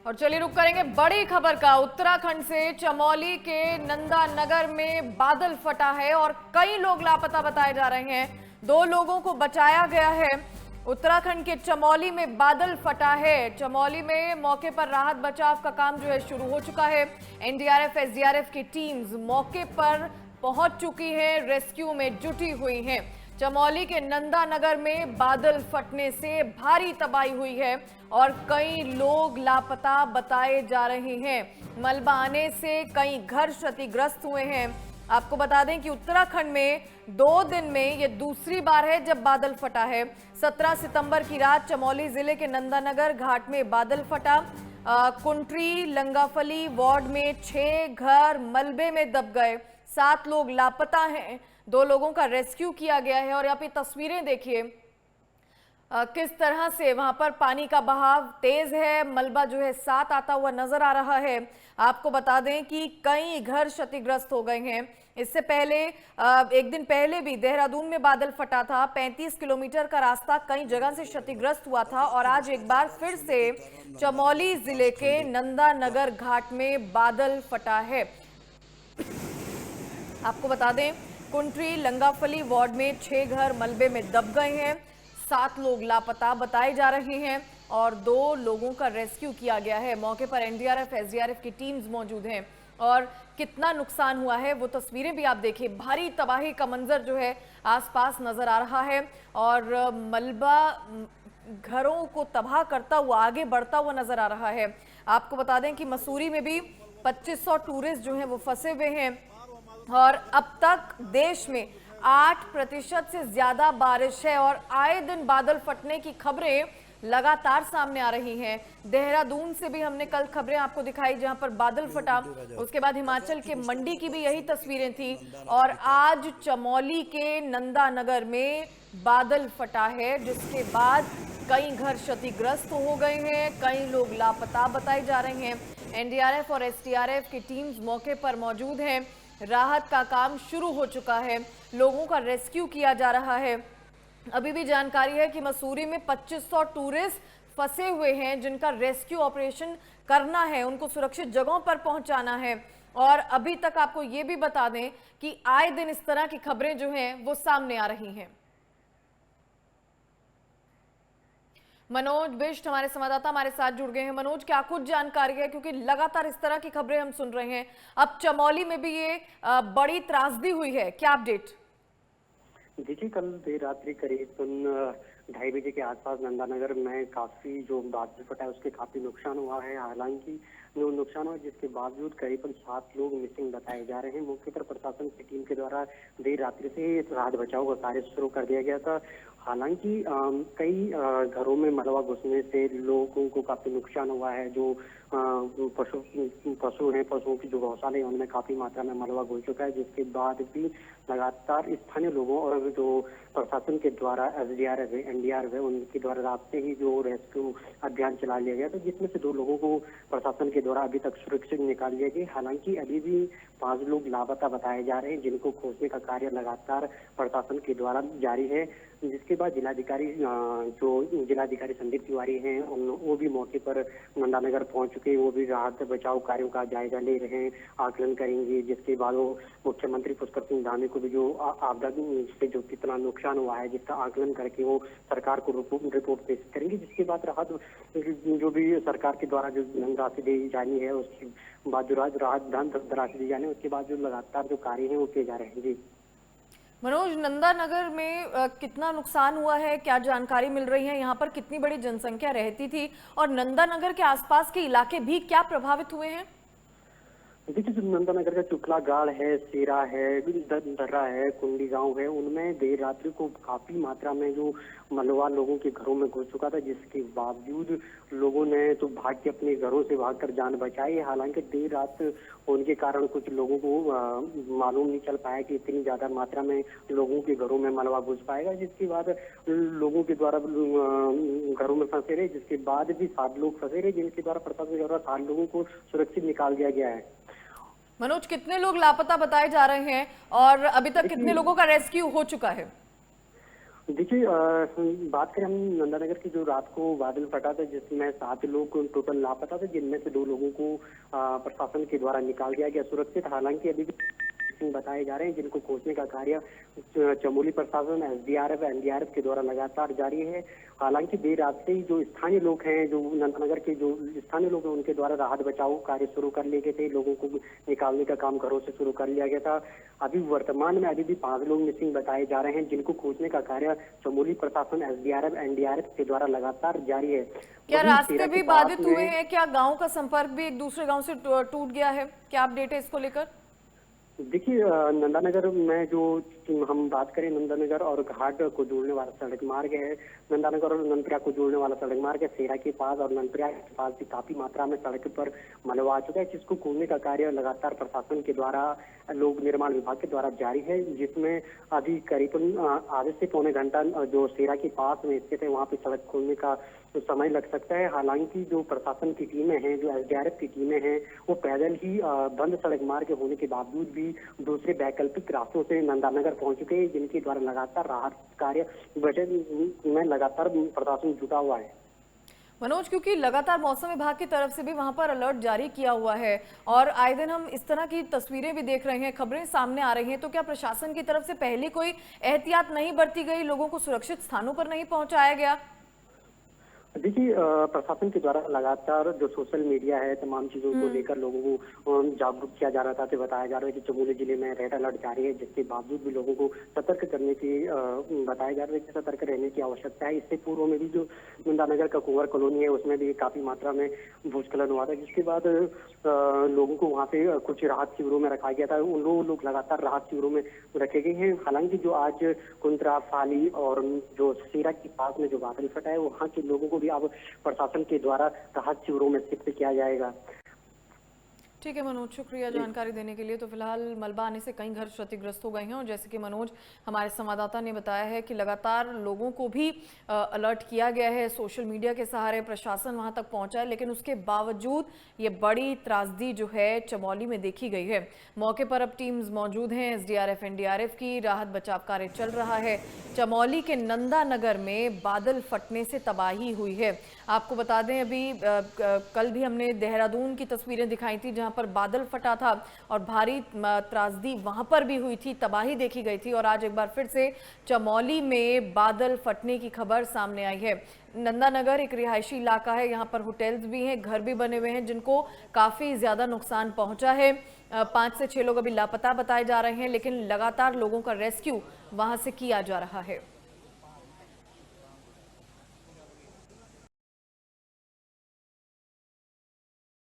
और चलिए रुक करेंगे बड़ी खबर का। उत्तराखंड से चमोली के नंदा नगर में बादल फटा है और कई लोग लापता बताए जा रहे हैं। 2 लोगों को बचाया गया है। उत्तराखंड के चमोली में बादल फटा है। चमोली में मौके पर राहत बचाव का काम जो है शुरू हो चुका है। एनडीआरएफ एसडीआरएफ की टीम्स मौके पर पहुंच चुकी है, रेस्क्यू में जुटी हुई हैं। चमोली के नंदा नगर में बादल फटने से भारी तबाही हुई है और कई लोग लापता बताए जा रहे हैं। मलबा आने से कई घर क्षतिग्रस्त हुए हैं। आपको बता दें कि उत्तराखंड में 2 दिन में ये दूसरी बार है जब बादल फटा है। 17 सितंबर की रात चमोली जिले के नंदानगर घाट में बादल फटा। कुंट्री लंगाफली वार्ड में 6 घर मलबे में दब गए। 7 लोग लापता हैं। 2 लोगों का रेस्क्यू किया गया है और आप ये तस्वीरें देखिए किस तरह से वहां पर पानी का बहाव तेज है। मलबा जो है साथ आता हुआ नजर आ रहा है। आपको बता दें कि कई घर क्षतिग्रस्त हो गए हैं। इससे पहले एक दिन पहले भी देहरादून में बादल फटा था। 35 किलोमीटर का रास्ता कई जगह से क्षतिग्रस्त हुआ था और आज एक बार फिर से चमोली जिले के नंदा नगर घाट में बादल फटा है। आपको बता दें कुंट्री लंगाफली वार्ड में 6 घर मलबे में दब गए हैं। 7 लोग लापता बताए जा रहे हैं और 2 लोगों का रेस्क्यू किया गया है। मौके पर एनडीआरएफ एसडीआरएफ की टीम्स मौजूद हैं और कितना नुकसान हुआ है वो तस्वीरें भी आप देखिए। भारी तबाही का मंजर जो है आसपास नजर आ रहा है और मलबा घरों को तबाह करता हुआ आगे बढ़ता हुआ नजर आ रहा है। आपको बता दें कि मसूरी में भी 2500 टूरिस्ट जो हैं वो फंसे हुए हैं और अब तक देश में 8% से ज्यादा बारिश है और आए दिन बादल फटने की खबरें लगातार सामने आ रही हैं। देहरादून से भी हमने कल खबरें आपको दिखाई जहां पर बादल फटा। उसके बाद हिमाचल के मंडी की भी यही तस्वीरें थी और आज चमोली के नंदा नगर में बादल फटा है, जिसके बाद कई घर क्षतिग्रस्त हो गए हैं, कई लोग लापता बताए जा रहे हैं। एनडीआरएफ और एसडीआरएफ की टीम्स मौके पर मौजूद हैं। राहत का काम शुरू हो चुका है। लोगों का रेस्क्यू किया जा रहा है। अभी भी जानकारी है कि मसूरी में 2500 टूरिस्ट फंसे हुए हैं जिनका रेस्क्यू ऑपरेशन करना है, उनको सुरक्षित जगहों पर पहुंचाना है। और अभी तक आपको ये भी बता दें कि आए दिन इस तरह की खबरें जो हैं वो सामने आ रही हैं। मनोज बिष्ट हमारे संवाददाता हमारे साथ जुड़ गए हैं। मनोज, क्या कुछ जानकारी है, क्योंकि लगातार इस तरह की खबरें हम सुन रहे हैं। अब चमोली में भी ये बड़ी त्रासदी हुई है, क्या अपडेट? देखिए, कल देर रात्रि करीब 2:30 बजे के आसपास नंदानगर में काफी जो बादल फटा है उसके काफी नुकसान हुआ है। हालांकि जो नुकसान हुआ जिसके बावजूद करीबन 7 लोग मिसिंग बताए जा रहे हैं। मौके पर प्रशासन की टीम के द्वारा देर रात्रि से राहत बचाव का कार्य शुरू कर दिया गया था। हालांकि कई घरों में मलबा घुसने से लोगों को काफी नुकसान हुआ है। जो पशु हैं, पशुओं की जो गौशाले हैं उनमें काफी मात्रा में मलबा घुस चुका है, जिसके बाद भी लगातार स्थानीय लोगों और जो प्रशासन के द्वारा एसडीआरएफ है, एनडीआरएफ है, उनके द्वारा रात से ही जो रेस्क्यू अभियान चला लिया गया था, जिसमें से 2 लोगों को प्रशासन के द्वारा अभी तक सुरक्षित निकाल लिया गया। हालांकि अभी भी 5 लोग लापता बताए जा रहे हैं, जिनको खोजने का कार्य लगातार प्रशासन के द्वारा जारी है। जिसके बाद जिलाधिकारी संदीप तिवारी हैं, वो भी मौके पर नंदानगर पहुंच चुके हैं। वो भी राहत बचाव कार्यों का जायजा ले रहे हैं, आकलन करेंगे। जिसके बाद वो मुख्यमंत्री पुष्कर सिंह धामी को भी जो आपदा से जो कितना नुकसान हुआ है जिसका आकलन करके वो सरकार को रिपोर्ट पेश करेंगे। जिसके बाद राहत जो भी सरकार के द्वारा जो धनराशि दी जानी है उसके बाद जो राहत धनराशि दी जानी है उसके बाद जो लगातार जो कार्य है वो किए जा रहे हैं। जी मनोज, नंदा नगर में कितना नुकसान हुआ है, क्या जानकारी मिल रही है? यहाँ पर कितनी बड़ी जनसंख्या रहती थी और नंदा नगर के आसपास के इलाके भी क्या प्रभावित हुए हैं? देखिए, जो नंदानगर का चुकला गाड़ है, सेरा है, दर्रा है, कुंडी गांव है, उनमें देर रात्रि को काफी मात्रा में जो मलबा लोगों के घरों में घुस चुका था, जिसके बावजूद लोगों ने तो भाग के अपने घरों से भागकर जान बचाई। हालांकि देर रात होने के कारण कुछ लोगों को मालूम नहीं चल पाया कि इतनी ज्यादा मात्रा में लोगों के घरों में मलबा घुस पाएगा। जिसके बाद लोगों के द्वारा घरों में फंसे रहे, जिसके बाद भी 7 लोग फंसे रहे, जिनके द्वारा प्रशासन के द्वारा 7 लोगों को सुरक्षित निकाल दिया गया है। मनोज, कितने लोग लापता बताए जा रहे हैं और अभी तक कितने लोगों का रेस्क्यू हो चुका है? देखिए बात करें हम नंदानगर की, जो रात को बादल फटा था जिसमें 7 लोग टोटल लापता थे, जिनमें से 2 लोगों को प्रशासन के द्वारा निकाल दिया गया सुरक्षित। हालांकि अभी भी बताए जा रहे हैं, जिनको खोजने का कार्य चमोली प्रशासन, एसडीआरएफ, एनडीआरएफ के द्वारा लगातार जारी है। हालांकि देर रात से ही जो स्थानीय लोग हैं, जो नंदानगर के जो स्थानीय लोग हैं, उनके द्वारा राहत बचाव कार्य शुरू कर लिए गए थे। लोगों को निकालने का काम घरों से शुरू कर लिया गया था। अभी वर्तमान में अभी भी 5 लोग मिसिंग बताए जा रहे हैं, जिनको खोजने का कार्य चमोली प्रशासन, एसडीआरएफ, एनडीआरएफ के द्वारा लगातार जारी है। क्या वहीं रास्ते सेरा भी के पास बाधित हुए में हैं? क्या गांव का संपर्क भी एक दूसरे गांव से टूट गया है? क्या अपडेट है इसको लेकर? देखिए नंदानगर में जो हम बात करें, नंदानगर और घाट को जोड़ने वाला सड़क मार्ग है, नंदानगर और नंदप्रयाग को जोड़ने वाला सड़क मार्ग है, सेरा के पास और नंदप्रयाग के पास भी काफी मात्रा में सड़क पर मलबा आ चुका है, जिसको खोलने का कार्य लगातार प्रशासन के द्वारा, लोक निर्माण विभाग के द्वारा जारी है। जिसमें अभी करीबन आधे से पौने घंटा जो सेरा के पास में स्थित है, वहाँ पे सड़क खोलने का तो समय लग सकता है। हालांकि जो प्रशासन की टीमें हैं, जो एसडीआरएफ की टीमें हैं, वो पैदल ही बंद सड़क मार्ग होने के बावजूद भी दूसरे वैकल्पिक रास्तों से नंदानगर पहुंच चुके हैं, जिनके द्वारा लगातार राहत कार्य बजट में लगातार प्रशासन जुटा हुआ है। मनोज, क्योंकि लगातार मौसम विभाग की तरफ से भी वहां पर अलर्ट जारी किया हुआ है और आए दिन हम इस तरह की तस्वीरें भी देख रहे हैं, खबरें सामने आ रही हैं, तो क्या प्रशासन की तरफ से पहले कोई एहतियात नहीं बरती गई? लोगों को सुरक्षित स्थानों पर नहीं पहुंचाया गया? देखिए प्रशासन के द्वारा लगातार जो सोशल मीडिया है, तमाम चीजों को लेकर लोगों को जागरूक किया जा रहा था। तो बताया जा रहा है कि चमोली जिले में रेड अलर्ट जारी है, जिसके बावजूद भी लोगों को सतर्क करने की बताया जा रहा है कि सतर्क रहने की आवश्यकता है। इससे पूर्व में भी जो नंदानगर का कुंवर कॉलोनी है, उसमें भी काफी मात्रा में भूस्खलन हुआ था, जिसके बाद लोगों को वहाँ पे कुछ राहत शिविरों में रखा गया था। उन लोग लगातार राहत शिविरों में रखे गए हैं। हालांकि जो आज कुंद्रा, फाली और जो सेरा के पास में जो बादल फटा है, वहाँ के लोगों को अब प्रशासन के द्वारा राहत शिविरों में शिफ्ट किया जाएगा। ठीक है मनोज, शुक्रिया जानकारी देने के लिए। तो फिलहाल मलबा आने से कई घर क्षतिग्रस्त हो गए हैं और जैसे कि मनोज हमारे संवाददाता ने बताया है कि लगातार लोगों को भी अलर्ट किया गया है, सोशल मीडिया के सहारे प्रशासन वहां तक पहुंचा है, लेकिन उसके बावजूद ये बड़ी त्रासदी जो है चमोली में देखी गई है। मौके पर अब टीम्स मौजूद हैं, एसडीआरएफ, एनडीआरएफ की राहत बचाव कार्य चल रहा है। चमोली के नंदानगर में बादल फटने से तबाही हुई है। आपको बता दें, अभी कल भी हमने देहरादून की तस्वीरें दिखाई थी, जहां पर बादल फटा था और भारी त्रासदी वहां पर भी हुई थी, तबाही देखी गई थी। और आज एक बार फिर से चमोली में बादल फटने की खबर सामने आई है। नंदानगर एक रिहायशी इलाका है, यहाँ पर होटल्स भी हैं, घर भी बने हुए हैं, जिनको काफी ज्यादा नुकसान पहुंचा है। 5 से 6 लोग अभी लापता बताए जा रहे हैं, लेकिन लगातार लोगों का रेस्क्यू वहां से किया जा रहा है।